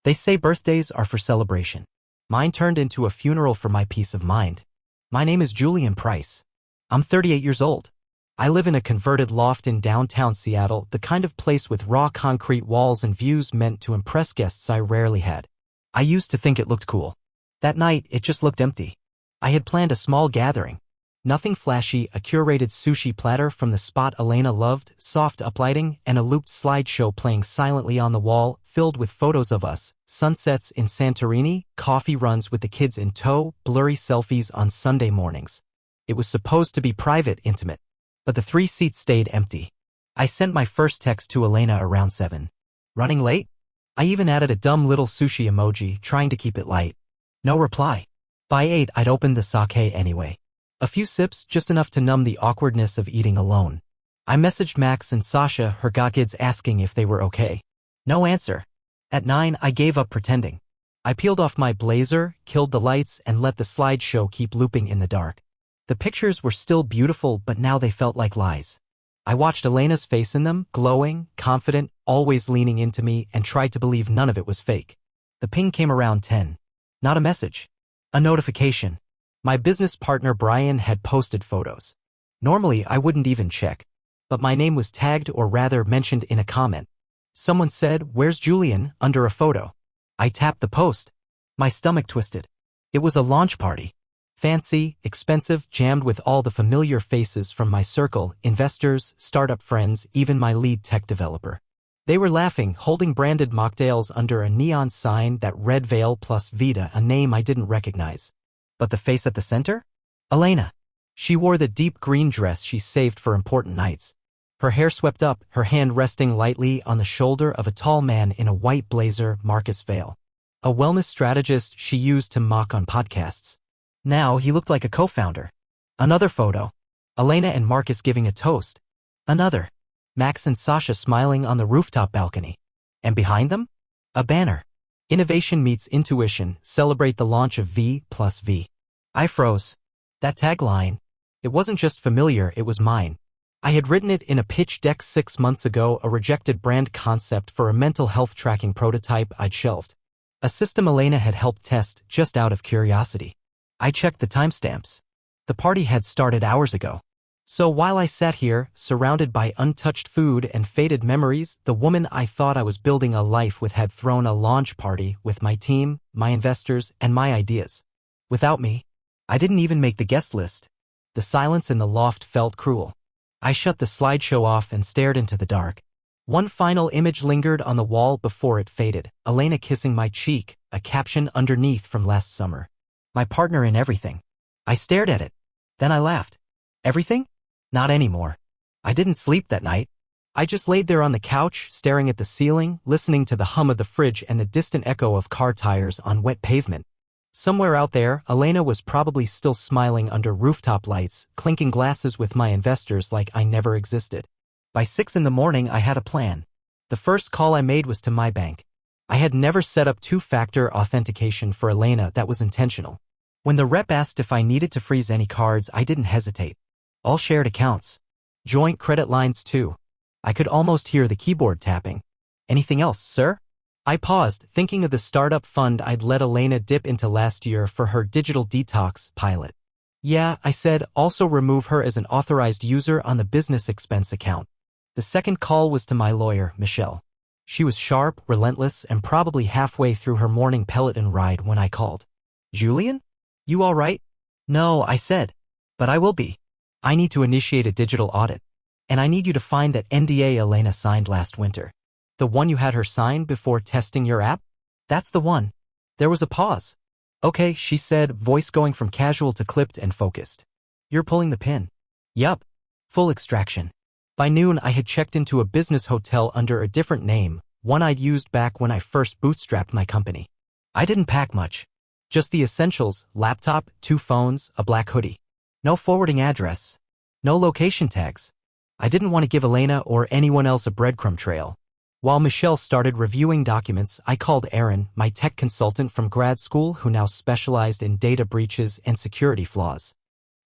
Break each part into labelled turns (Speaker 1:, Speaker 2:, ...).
Speaker 1: They say birthdays are for celebration. Mine turned into a funeral for my peace of mind. My name is Julian Price. I'm 38 years old. I live in a converted loft in downtown Seattle, the kind of place with raw concrete walls and views meant to impress guests I rarely had. I used to think it looked cool. That night, it just looked empty. I had planned a small gathering. Nothing flashy, a curated sushi platter from the spot Elena loved, soft uplighting, and a looped slideshow playing silently on the wall, filled with photos of us, sunsets in Santorini, coffee runs with the kids in tow, blurry selfies on Sunday mornings. It was supposed to be private, intimate. But the 3 seats stayed empty. I sent my first text to Elena around 7. Running late? I even added a dumb little sushi emoji, trying to keep it light. No reply. By 8, I'd opened the sake anyway. A few sips, just enough to numb the awkwardness of eating alone. I messaged Max and Sasha, her godkids, asking if they were okay. No answer. At 9, I gave up pretending. I peeled off my blazer, killed the lights, and let the slideshow keep looping in the dark. The pictures were still beautiful, but now they felt like lies. I watched Elena's face in them, glowing, confident, always leaning into me, and tried to believe none of it was fake. The ping came around 10. Not a message. A notification. My business partner Brian had posted photos. Normally, I wouldn't even check. But my name was tagged, or rather mentioned in a comment. Someone said, "Where's Julian?" under a photo. I tapped the post. My stomach twisted. It was a launch party. Fancy, expensive, jammed with all the familiar faces from my circle, investors, startup friends, even my lead tech developer. They were laughing, holding branded mocktails under a neon sign that read Veil plus Vita, a name I didn't recognize. But the face at the center? Elena. She wore the deep green dress she saved for important nights. Her hair swept up, her hand resting lightly on the shoulder of a tall man in a white blazer, Marcus Vale. A wellness strategist she used to mock on podcasts. Now he looked like a co-founder. Another photo. Elena and Marcus giving a toast. Another. Max and Sasha smiling on the rooftop balcony. And behind them? A banner. Innovation meets intuition, celebrate the launch of V plus V. I froze. That tagline. It wasn't just familiar, it was mine. I had written it in a pitch deck 6 months ago, a rejected brand concept for a mental health tracking prototype I'd shelved. A system Elena had helped test just out of curiosity. I checked the timestamps. The party had started hours ago. So while I sat here, surrounded by untouched food and faded memories, the woman I thought I was building a life with had thrown a launch party with my team, my investors, and my ideas. Without me, I didn't even make the guest list. The silence in the loft felt cruel. I shut the slideshow off and stared into the dark. One final image lingered on the wall before it faded, Elena kissing my cheek, a caption underneath from last summer. My partner in everything. I stared at it. Then I laughed. Everything? Not anymore. I didn't sleep that night. I just laid there on the couch, staring at the ceiling, listening to the hum of the fridge and the distant echo of car tires on wet pavement. Somewhere out there, Elena was probably still smiling under rooftop lights, clinking glasses with my investors like I never existed. By 6 in the morning, I had a plan. The first call I made was to my bank. I had never set up 2-factor authentication for Elena. That was intentional. When the rep asked if I needed to freeze any cards, I didn't hesitate. All shared accounts. Joint credit lines too. I could almost hear the keyboard tapping. Anything else, sir? I paused, thinking of the startup fund I'd let Elena dip into last year for her digital detox pilot. Yeah, I said, also remove her as an authorized user on the business expense account. The second call was to my lawyer, Michelle. She was sharp, relentless, and probably halfway through her morning Peloton ride when I called. Julian? You all right? No, I said. But I will be. I need to initiate a digital audit. And I need you to find that NDA Elena signed last winter. The one you had her sign before testing your app? That's the one. There was a pause. Okay, she said, voice going from casual to clipped and focused. You're pulling the pin. Yup. Full extraction. By noon, I had checked into a business hotel under a different name, one I'd used back when I first bootstrapped my company. I didn't pack much. Just the essentials, laptop, 2 phones, a black hoodie. No forwarding address. No location tags. I didn't want to give Elena or anyone else a breadcrumb trail. While Michelle started reviewing documents, I called Aaron, my tech consultant from grad school who now specialized in data breaches and security flaws.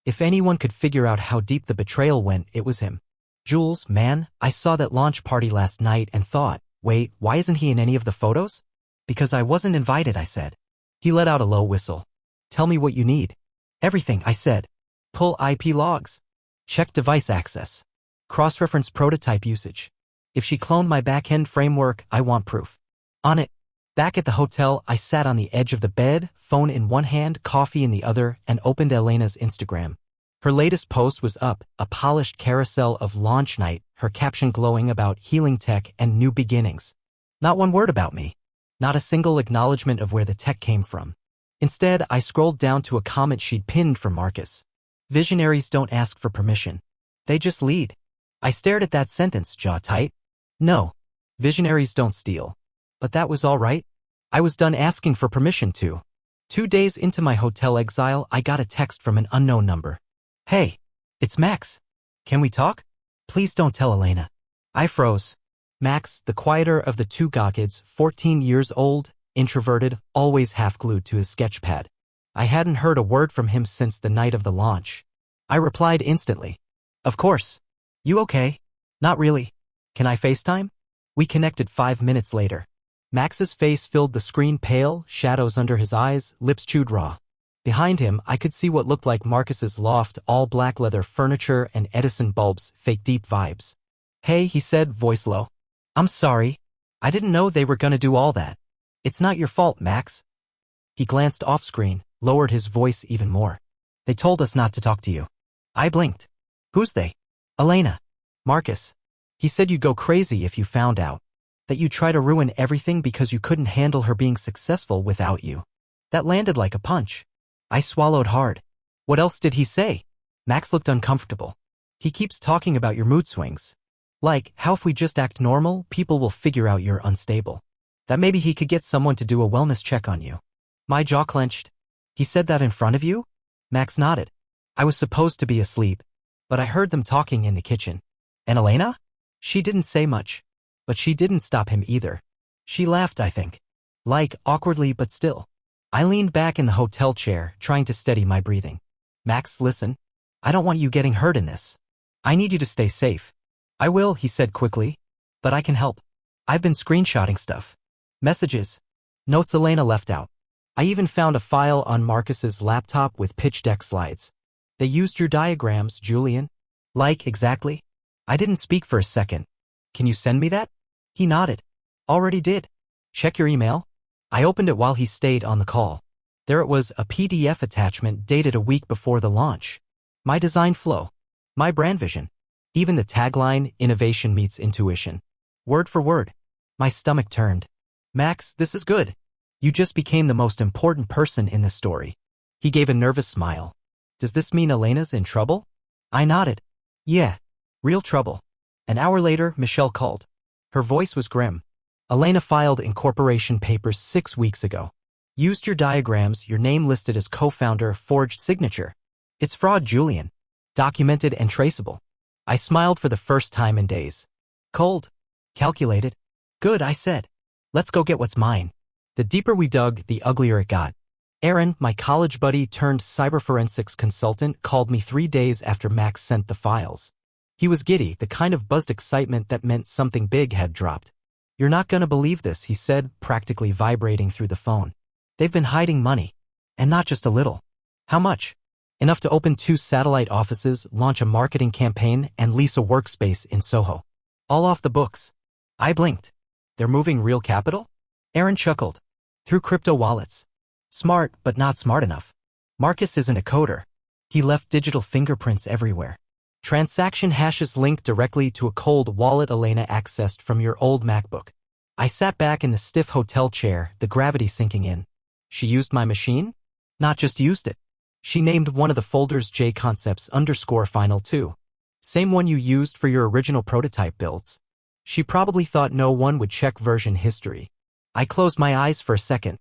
Speaker 1: If anyone could figure out how deep the betrayal went, it was him. Jules, man, I saw that launch party last night and thought, wait, why isn't he in any of the photos? Because I wasn't invited, I said. He let out a low whistle. Tell me what you need. Everything, I said. Pull IP logs. Check device access. Cross-reference prototype usage. If she cloned my back-end framework, I want proof. On it. Back at the hotel, I sat on the edge of the bed, phone in one hand, coffee in the other, and opened Elena's Instagram. Her latest post was up, a polished carousel of launch night, her caption glowing about healing tech and new beginnings. Not one word about me. Not a single acknowledgement of where the tech came from. Instead, I scrolled down to a comment she'd pinned from Marcus. Visionaries don't ask for permission. They just lead. I stared at that sentence, jaw tight. No. Visionaries don't steal. But that was all right. I was done asking for permission too. 2 days into my hotel exile, I got a text from an unknown number. Hey, it's Max. Can we talk? Please don't tell Elena. I froze. Max, the quieter of the two gawkids, 14 years old, introverted, always half-glued to his sketchpad. I hadn't heard a word from him since the night of the launch. I replied instantly. Of course. You okay? Not really. Can I FaceTime? We connected 5 minutes later. Max's face filled the screen, pale, shadows under his eyes, lips chewed raw. Behind him, I could see what looked like Marcus's loft, all black leather furniture and Edison bulbs, fake deep vibes. Hey, he said, voice low. I'm sorry. I didn't know they were gonna do all that. It's not your fault, Max. He glanced off-screen, lowered his voice even more. They told us not to talk to you. I blinked. Who's they? Elena. Marcus. He said you'd go crazy if you found out. That you'd try to ruin everything because you couldn't handle her being successful without you. That landed like a punch. I swallowed hard. What else did he say? Max looked uncomfortable. He keeps talking about your mood swings. Like, how if we just act normal, people will figure out you're unstable. That maybe he could get someone to do a wellness check on you. My jaw clenched. He said that in front of you? Max nodded. I was supposed to be asleep, but I heard them talking in the kitchen. And Elena? She didn't say much. But she didn't stop him either. She laughed, I think. Like, awkwardly but still. I leaned back in the hotel chair, trying to steady my breathing. Max, listen. I don't want you getting hurt in this. I need you to stay safe. I will, he said quickly. But I can help. I've been screenshotting stuff. Messages. Notes Elena left out. I even found a file on Marcus's laptop with pitch deck slides. They used your diagrams, Julian. Like, exactly? I didn't speak for a second. Can you send me that? He nodded. Already did. Check your email. I opened it while he stayed on the call. There it was, a PDF attachment dated a week before the launch. My design flow. My brand vision. Even the tagline, innovation meets intuition. Word for word. My stomach turned. Max, this is good. You just became the most important person in the story. He gave a nervous smile. Does this mean Elena's in trouble? I nodded. Yeah. Real trouble. An hour later, Michelle called. Her voice was grim. Elena filed incorporation papers 6 weeks ago. Used your diagrams, your name listed as co-founder, forged signature. It's fraud, Julian. Documented and traceable. I smiled for the first time in days. Cold. Calculated. Good, I said. Let's go get what's mine. The deeper we dug, the uglier it got. Aaron, my college buddy turned cyberforensics consultant, called me 3 days after Max sent the files. He was giddy, the kind of buzzed excitement that meant something big had dropped. You're not gonna believe this, he said, practically vibrating through the phone. They've been hiding money. And not just a little. How much? Enough to open 2 satellite offices, launch a marketing campaign, and lease a workspace in Soho. All off the books. I blinked. They're moving real capital? Aaron chuckled. Through crypto wallets. Smart, but not smart enough. Marcus isn't a coder. He left digital fingerprints everywhere. Transaction hashes linked directly to a cold wallet Elena accessed from your old MacBook. I sat back in the stiff hotel chair, the gravity sinking in. She used my machine? Not just used it. She named one of the folders J-Concepts_Final 2. Same one you used for your original prototype builds. She probably thought no one would check version history. I closed my eyes for a second.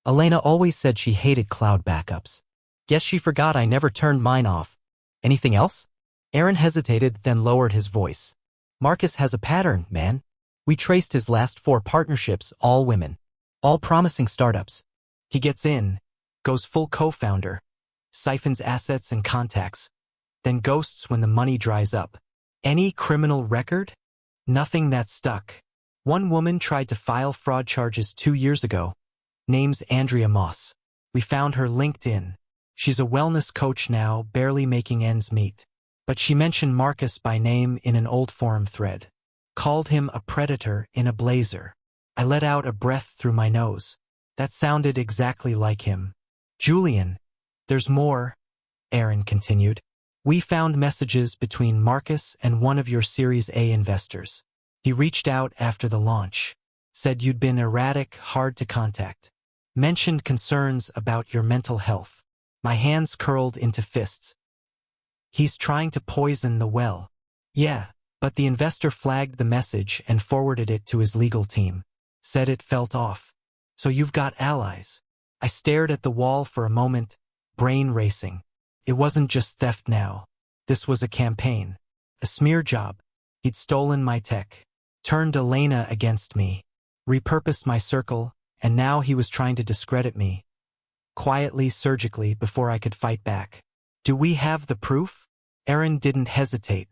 Speaker 1: Elena always said she hated cloud backups. Guess she forgot I never turned mine off. Anything else? Aaron hesitated, then lowered his voice. Marcus has a pattern, man. We traced his last 4 partnerships, all women. All promising startups. He gets in, goes full co-founder, siphons assets and contacts, then ghosts when the money dries up. Any criminal record? Nothing that stuck. One woman tried to file fraud charges 2 years ago. Name's Andrea Moss. We found her LinkedIn. She's a wellness coach now, barely making ends meet. But she mentioned Marcus by name in an old forum thread. Called him a predator in a blazer. I let out a breath through my nose. That sounded exactly like him. Julian, there's more, Aaron continued. We found messages between Marcus and one of your Series A investors. He reached out after the launch. Said you'd been erratic, hard to contact. Mentioned concerns about your mental health. My hands curled into fists. He's trying to poison the well. Yeah, but the investor flagged the message and forwarded it to his legal team. Said it felt off. So you've got allies. I stared at the wall for a moment, brain racing. It wasn't just theft now. This was a campaign. A smear job. He'd stolen my tech. Turned Elena against me. Repurposed my circle, and now he was trying to discredit me. Quietly, surgically, before I could fight back. Do we have the proof? Aaron didn't hesitate.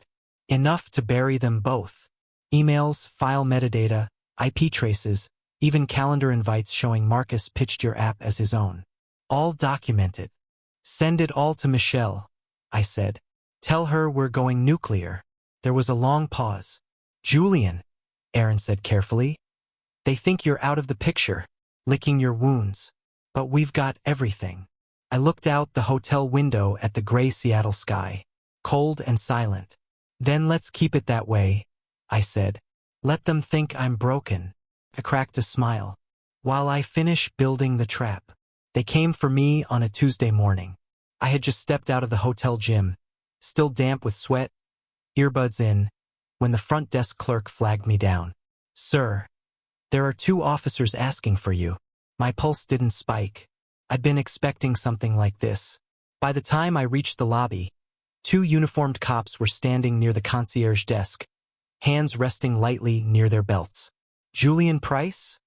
Speaker 1: Enough to bury them both. Emails, file metadata, IP traces, even calendar invites showing Marcus pitched your app as his own. All documented. Send it all to Michelle, I said. Tell her we're going nuclear. There was a long pause. Julian, Aaron said carefully. They think you're out of the picture, licking your wounds. But we've got everything. I looked out the hotel window at the gray Seattle sky, cold and silent. Then let's keep it that way, I said. Let them think I'm broken. I cracked a smile. While I finish building the trap. They came for me on a Tuesday morning. I had just stepped out of the hotel gym, still damp with sweat, earbuds in, when the front desk clerk flagged me down. Sir, there are 2 officers asking for you. My pulse didn't spike. I'd been expecting something like this. By the time I reached the lobby, 2 uniformed cops were standing near the concierge desk, hands resting lightly near their belts. Julian Price?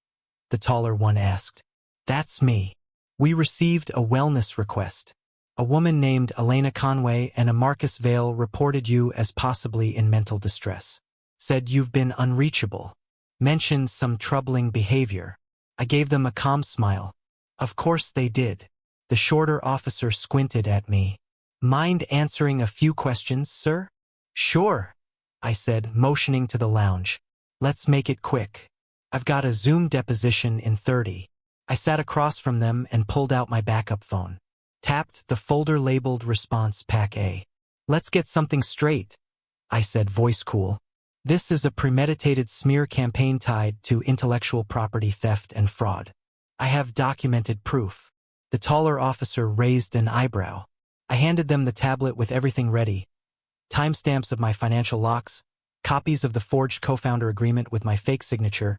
Speaker 1: The taller one asked. That's me. We received a wellness request. A woman named Elena Conway and a Marcus Vale reported you as possibly in mental distress. Said you've been unreachable. Mentioned some troubling behavior. I gave them a calm smile. Of course they did. The shorter officer squinted at me. Mind answering a few questions, sir? Sure, I said, motioning to the lounge. Let's make it quick. I've got a Zoom deposition in 30. I sat across from them and pulled out my backup phone. Tapped the folder labeled Response Pack A. Let's get something straight, I said, voice cool. This is a premeditated smear campaign tied to intellectual property theft and fraud. I have documented proof. The taller officer raised an eyebrow. I handed them the tablet with everything ready. Timestamps of my financial locks, copies of the forged co-founder agreement with my fake signature,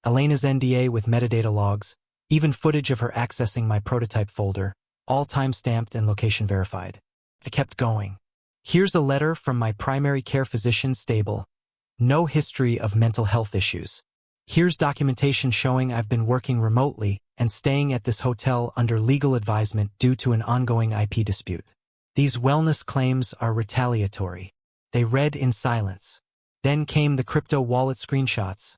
Speaker 1: Elena's NDA with metadata logs, even footage of her accessing my prototype folder, all time-stamped and location verified. I kept going. Here's a letter from my primary care physician, stable. No history of mental health issues. Here's documentation showing I've been working remotely and staying at this hotel under legal advisement due to an ongoing IP dispute. These wellness claims are retaliatory. They read in silence. Then came the crypto wallet screenshots.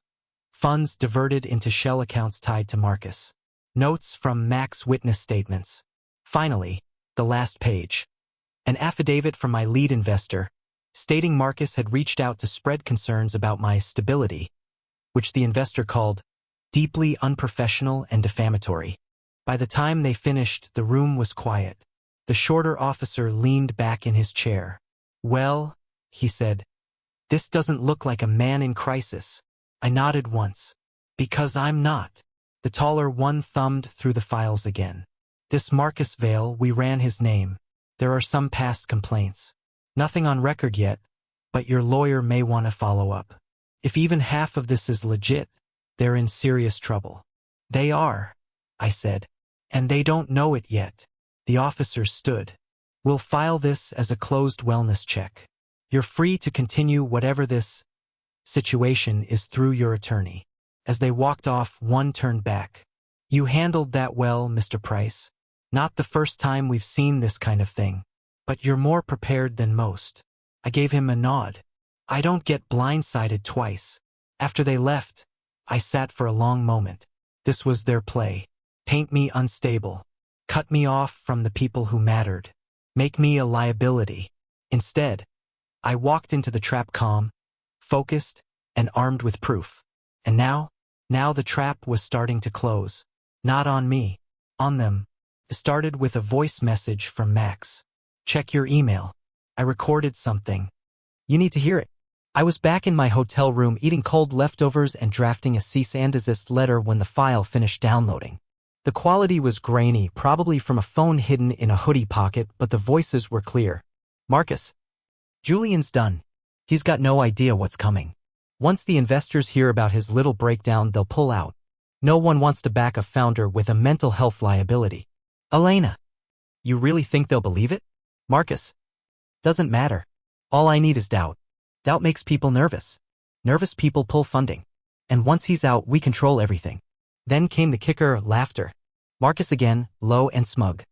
Speaker 1: Funds diverted into shell accounts tied to Marcus. Notes from Mac's witness statements. Finally, the last page. An affidavit from my lead investor, stating Marcus had reached out to spread concerns about my stability, which the investor called deeply unprofessional and defamatory. By the time they finished, the room was quiet. The shorter officer leaned back in his chair. Well, he said, this doesn't look like a man in crisis. I nodded once. Because I'm not. The taller one thumbed through the files again. This Marcus Vale, we ran his name. There are some past complaints. Nothing on record yet, but your lawyer may want to follow up. If even half of this is legit, they're in serious trouble. They are, I said. And they don't know it yet. The officer stood. We'll file this as a closed wellness check. You're free to continue whatever this situation is through your attorney. As they walked off, one turned back. You handled that well, Mr. Price. Not the first time we've seen this kind of thing. But you're more prepared than most. I gave him a nod. I don't get blindsided twice. After they left, I sat for a long moment. This was their play. Paint me unstable. Cut me off from the people who mattered. Make me a liability. Instead, I walked into the trap calm, focused, and armed with proof. And now the trap was starting to close. Not on me, on them. It started with a voice message from Max. Check your email. I recorded something. You need to hear it. I was back in my hotel room eating cold leftovers and drafting a cease and desist letter when the file finished downloading. The quality was grainy, probably from a phone hidden in a hoodie pocket, but the voices were clear. Marcus. Julian's done. He's got no idea what's coming. Once the investors hear about his little breakdown, they'll pull out. No one wants to back a founder with a mental health liability. Elena. You really think they'll believe it? Marcus. Doesn't matter. All I need is doubt. Doubt makes people nervous. Nervous people pull funding. And once he's out, we control everything. Then came the kicker, laughter. Marcus again, low and smug.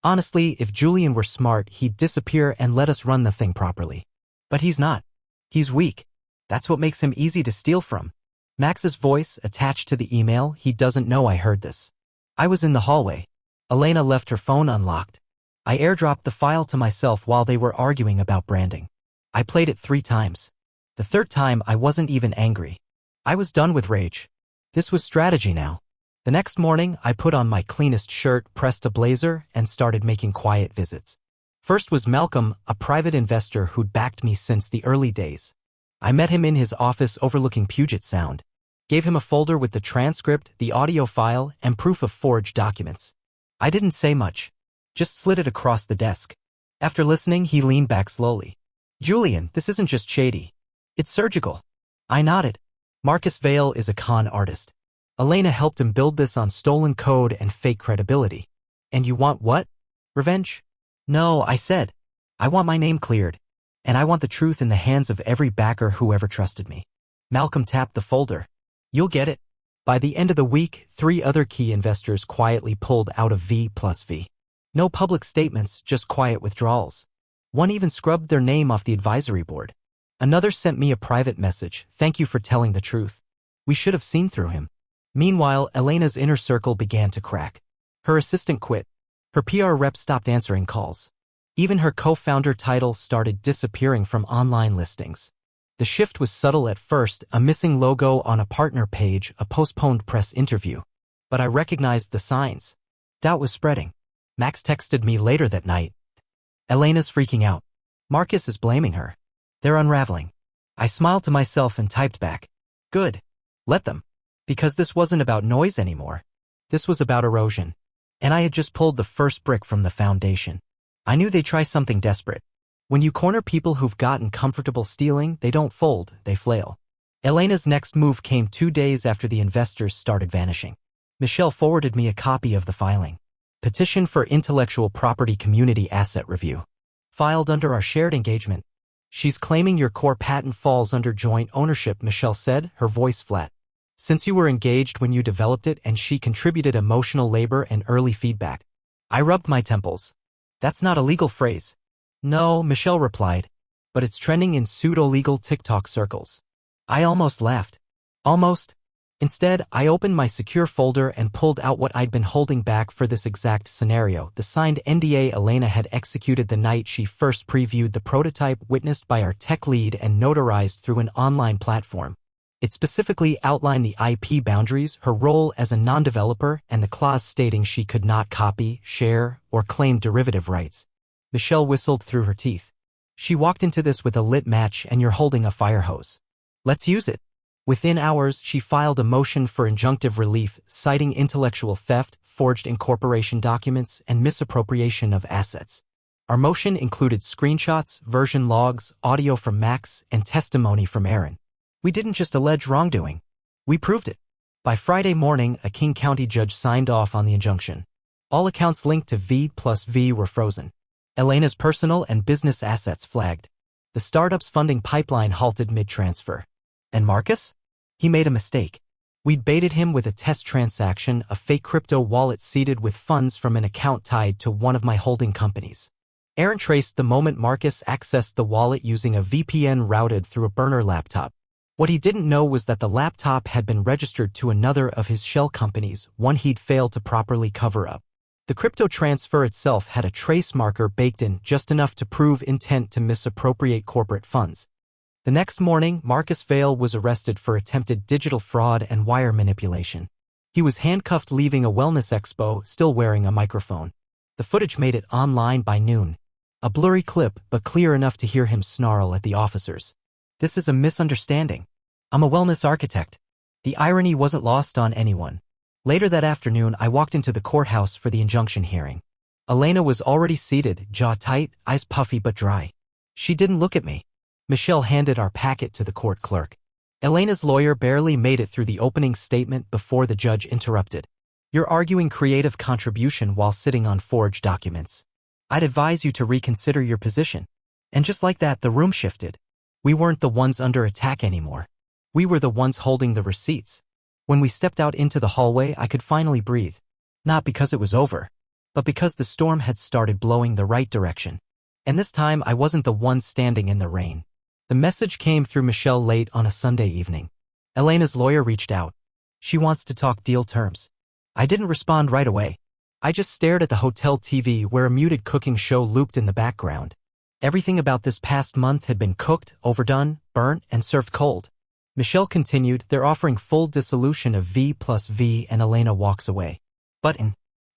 Speaker 1: Honestly, if Julian were smart, he'd disappear and let us run the thing properly. But he's not. He's weak. That's what makes him easy to steal from. Max's voice attached to the email. He doesn't know I heard this. I was in the hallway. Elena left her phone unlocked. I airdropped the file to myself while they were arguing about branding. I played it 3 times. The 3rd time, I wasn't even angry. I was done with rage. This was strategy now. The next morning, I put on my cleanest shirt, pressed a blazer, and started making quiet visits. First was Malcolm, a private investor who'd backed me since the early days. I met him in his office overlooking Puget Sound. Gave him a folder with the transcript, the audio file, and proof of forged documents. I didn't say much. Just slid it across the desk. After listening, he leaned back slowly. Julian, this isn't just shady. It's surgical. I nodded. Marcus Vale is a con artist. Elena helped him build this on stolen code and fake credibility. And you want what? Revenge? No, I said. I want my name cleared. And I want the truth in the hands of every backer who ever trusted me. Malcolm tapped the folder. You'll get it. By the end of the week, 3 other key investors quietly pulled out of V+V. No public statements, just quiet withdrawals. One even scrubbed their name off the advisory board. Another sent me a private message. Thank you for telling the truth. We should have seen through him. Meanwhile, Elena's inner circle began to crack. Her assistant quit. Her PR rep stopped answering calls. Even her co-founder title started disappearing from online listings. The shift was subtle at first, a missing logo on a partner page, a postponed press interview. But I recognized the signs. Doubt was spreading. Max texted me later that night. Elena's freaking out. Marcus is blaming her. They're unraveling. I smiled to myself and typed back. Good. Let them. Because this wasn't about noise anymore. This was about erosion. And I had just pulled the first brick from the foundation. I knew they'd try something desperate. When you corner people who've gotten comfortable stealing, they don't fold, they flail. Elena's next move came 2 days after the investors started vanishing. Michelle forwarded me a copy of the filing. Petition for Intellectual Property Community Asset Review. Filed under our shared engagement. She's claiming your core patent falls under joint ownership, Michelle said, her voice flat. Since you were engaged when you developed it and she contributed emotional labor and early feedback. I rubbed my temples. That's not a legal phrase. No, Michelle replied. But it's trending in pseudo-legal TikTok circles. I almost laughed. Almost. Instead, I opened my secure folder and pulled out what I'd been holding back for this exact scenario, the signed NDA Elena had executed the night she first previewed the prototype, witnessed by our tech lead and notarized through an online platform. It specifically outlined the IP boundaries, her role as a non-developer, and the clause stating she could not copy, share, or claim derivative rights. Michelle whistled through her teeth. She walked into this with a lit match and you're holding a fire hose. Let's use it. Within hours, she filed a motion for injunctive relief, citing intellectual theft, forged incorporation documents, and misappropriation of assets. Our motion included screenshots, version logs, audio from Max, and testimony from Aaron. We didn't just allege wrongdoing. We proved it. By Friday morning, a King County judge signed off on the injunction. All accounts linked to V+V were frozen. Elena's personal and business assets flagged. The startup's funding pipeline halted mid-transfer. And Marcus? He made a mistake. We'd baited him with a test transaction, a fake crypto wallet seeded with funds from an account tied to one of my holding companies. Aaron traced the moment Marcus accessed the wallet using a VPN routed through a burner laptop. What he didn't know was that the laptop had been registered to another of his shell companies, one he'd failed to properly cover up. The crypto transfer itself had a trace marker baked in just enough to prove intent to misappropriate corporate funds. The next morning, Marcus Vale was arrested for attempted digital fraud and wire manipulation. He was handcuffed leaving a wellness expo, still wearing a microphone. The footage made it online by noon. A blurry clip, but clear enough to hear him snarl at the officers. "This is a misunderstanding. I'm a wellness architect." The irony wasn't lost on anyone. Later that afternoon, I walked into the courthouse for the injunction hearing. Elena was already seated, jaw tight, eyes puffy but dry. She didn't look at me. Michelle handed our packet to the court clerk. Elena's lawyer barely made it through the opening statement before the judge interrupted. "You're arguing creative contribution while sitting on forged documents. I'd advise you to reconsider your position." And just like that, the room shifted. We weren't the ones under attack anymore. We were the ones holding the receipts. When we stepped out into the hallway, I could finally breathe. Not because it was over, but because the storm had started blowing the right direction. And this time, I wasn't the one standing in the rain. The message came through Michelle late on a Sunday evening. Elena's lawyer reached out. "She wants to talk deal terms." I didn't respond right away. I just stared at the hotel TV where a muted cooking show looped in the background. Everything about this past month had been cooked, overdone, burnt, and served cold. Michelle continued, "They're offering full dissolution of V+V," and Elena walks away. "But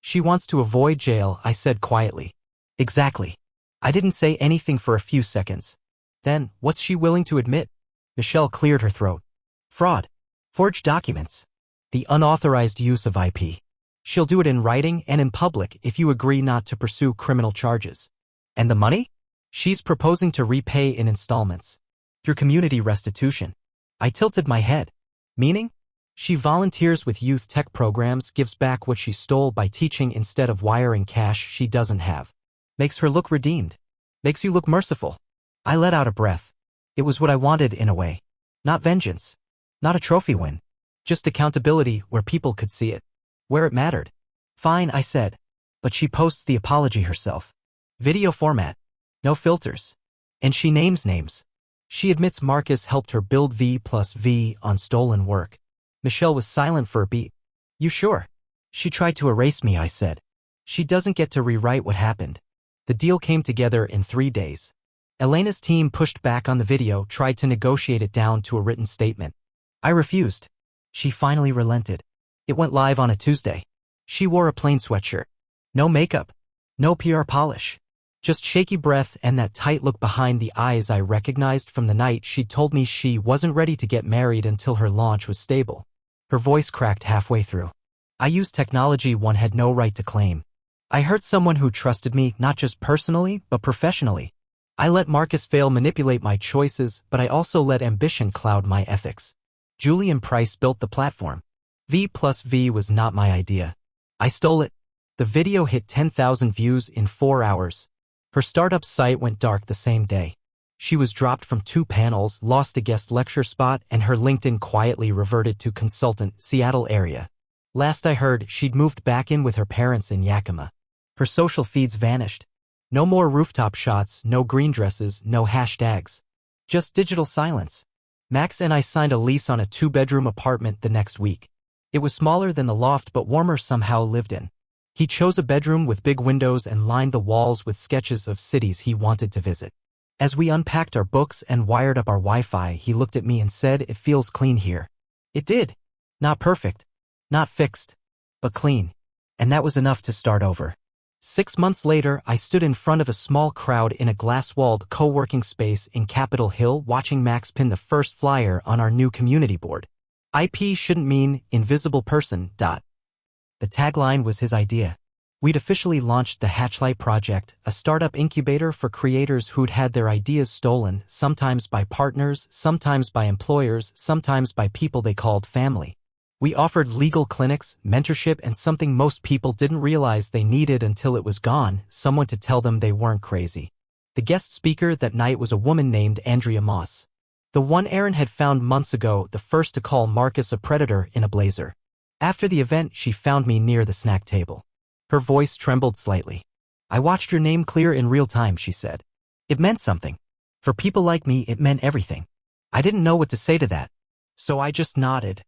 Speaker 1: she wants to avoid jail," I said quietly. "Exactly." I didn't say anything for a few seconds. "Then, what's she willing to admit?" Michelle cleared her throat. "Fraud. Forged documents. The unauthorized use of IP. She'll do it in writing and in public if you agree not to pursue criminal charges." "And the money?" "She's proposing to repay in installments. Through community restitution." I tilted my head. "Meaning?" "She volunteers with youth tech programs, gives back what she stole by teaching instead of wiring cash she doesn't have. Makes her look redeemed. Makes you look merciful." I let out a breath. It was what I wanted in a way. Not vengeance. Not a trophy win. Just accountability where people could see it. Where it mattered. "Fine," I said. "But she posts the apology herself. Video format. No filters. And she names names. She admits Marcus helped her build V+V on stolen work." Michelle was silent for a beat. "You sure?" "She tried to erase me," I said. "She doesn't get to rewrite what happened." The deal came together in 3 days. Elena's team pushed back on the video, tried to negotiate it down to a written statement. I refused. She finally relented. It went live on a Tuesday. She wore a plain sweatshirt. No makeup. No PR polish. Just shaky breath and that tight look behind the eyes I recognized from the night she'd told me she wasn't ready to get married until her launch was stable. Her voice cracked halfway through. "I used technology one had no right to claim. I hurt someone who trusted me, not just personally, but professionally. I let Marcus Vale manipulate my choices, but I also let ambition cloud my ethics. Julian Price built the platform. V+V was not my idea. I stole it." The video hit 10,000 views in 4 hours. Her startup site went dark the same day. She was dropped from 2 panels, lost a guest lecture spot, and her LinkedIn quietly reverted to consultant, Seattle area. Last I heard, she'd moved back in with her parents in Yakima. Her social feeds vanished. No more rooftop shots, no green dresses, no hashtags. Just digital silence. Max and I signed a lease on a 2-bedroom apartment the next week. It was smaller than the loft but warmer somehow lived in. He chose a bedroom with big windows and lined the walls with sketches of cities he wanted to visit. As we unpacked our books and wired up our Wi-Fi, he looked at me and said, "It feels clean here." It did. Not perfect. Not fixed. But clean. And that was enough to start over. 6 months later, I stood in front of a small crowd in a glass-walled co-working space in Capitol Hill watching Max pin the first flyer on our new community board. IP shouldn't mean invisible person. The tagline was his idea. We'd officially launched the Hatchlight Project, a startup incubator for creators who'd had their ideas stolen, sometimes by partners, sometimes by employers, sometimes by people they called family. We offered legal clinics, mentorship, and something most people didn't realize they needed until it was gone, someone to tell them they weren't crazy. The guest speaker that night was a woman named Andrea Moss. The one Aaron had found months ago, the first to call Marcus a predator in a blazer. After the event, she found me near the snack table. Her voice trembled slightly. "I watched your name clear in real time," she said. "It meant something. For people like me, it meant everything. I didn't know what to say to that, so I just nodded,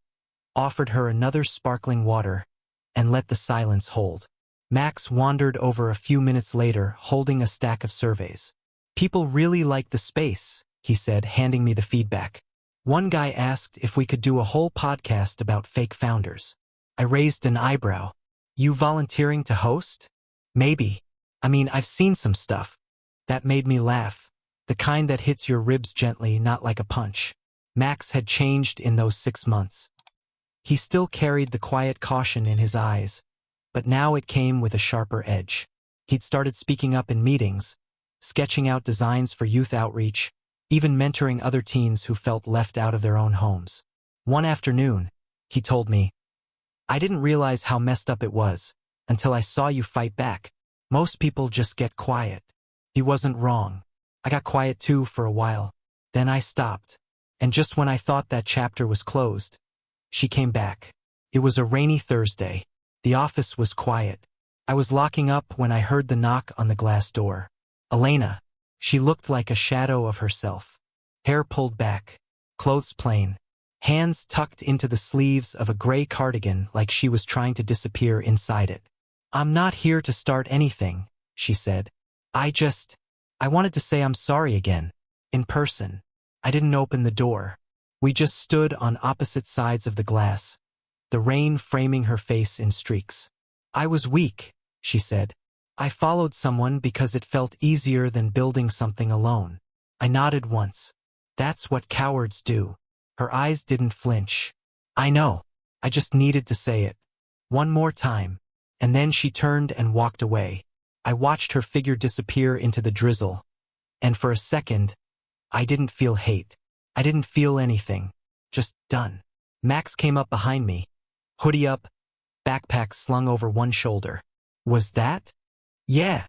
Speaker 1: offered her another sparkling water, and let the silence hold. Max wandered over a few minutes later, holding a stack of surveys. People really like the space, he said, handing me the feedback. One guy asked if we could do a whole podcast about fake founders. I raised an eyebrow. You volunteering to host? Maybe. I mean, I've seen some stuff. That made me laugh. The kind that hits your ribs gently, not like a punch. Max had changed in those 6 months. He still carried the quiet caution in his eyes, but now it came with a sharper edge. He'd started speaking up in meetings, sketching out designs for youth outreach, even mentoring other teens who felt left out of their own homes. One afternoon, he told me, "I didn't realize how messed up it was until I saw you fight back. Most people just get quiet." He wasn't wrong. I got quiet too for a while. Then I stopped. And just when I thought that chapter was closed, she came back. It was a rainy Thursday. The office was quiet. I was locking up when I heard the knock on the glass door. Elena. She looked like a shadow of herself. Hair pulled back, clothes plain, hands tucked into the sleeves of a gray cardigan like she was trying to disappear inside it. "I'm not here to start anything," she said. I wanted to say I'm sorry again, in person." I didn't open the door. We just stood on opposite sides of the glass, the rain framing her face in streaks. "I was weak," she said. "I followed someone because it felt easier than building something alone." I nodded once. "That's what cowards do." Her eyes didn't flinch. "I know. I just needed to say it. One more time." And then she turned and walked away. I watched her figure disappear into the drizzle, and for a second, I didn't feel hate. I didn't feel anything. Just done. Max came up behind me, hoodie up, backpack slung over one shoulder. "Was that?" "Yeah,"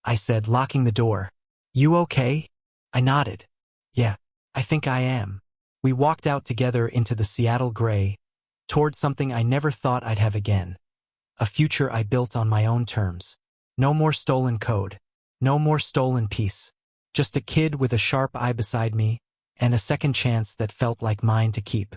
Speaker 1: I said, locking the door. "You okay?" I nodded. "Yeah, I think I am." We walked out together into the Seattle gray, toward something I never thought I'd have again. A future I built on my own terms. No more stolen code. No more stolen peace. Just a kid with a sharp eye beside me, and a second chance that felt like mine to keep.